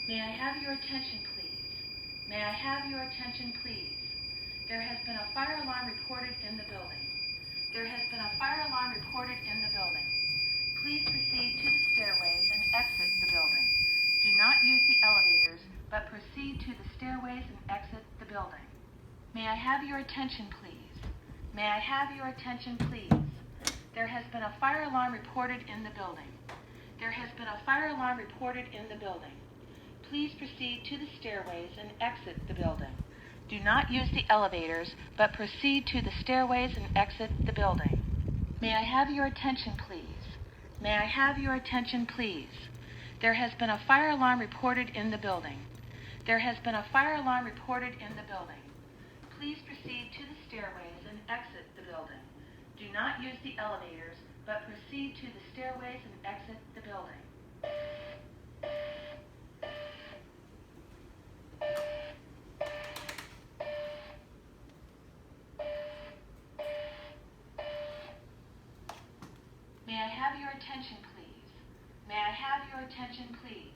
May I have your attention, please? May I have your attention, please? There has been a fire alarm reported in the building. There has been a fire alarm reported in the building. Please proceed to the stairways and exit the building. Do not use the elevators, but proceed to the stairways and exit the building. May I have your attention, please? May I have your attention, please? There has been a fire alarm reported in the building. There has been a fire alarm reported in the building. Please proceed to the stairways and exit the building. Do not use the elevators, but proceed to the stairways and exit the building. May I have your attention, please? May I have your attention, please? There has been a fire alarm reported in the building. There has been a fire alarm reported in the building. Please proceed to the stairways and exit the building. Do not use the elevators, but proceed to the stairways and exit the building. May I have your attention, please? May I have your attention, please?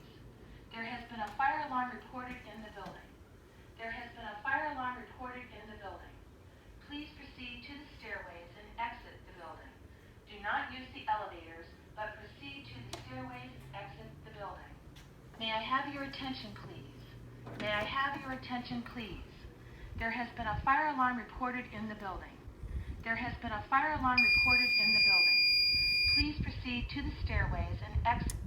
There has been a fire alarm reported in the building. There has been a fire alarm reported in the building. Please proceed to the stairways and exit the building. Do not use the elevators, but proceed to the stairways and exit the building. May I have your attention, please? May I have your attention, please? There has been a fire alarm reported in the building. There has been a fire alarm reported in the building. Please proceed to the stairways and exit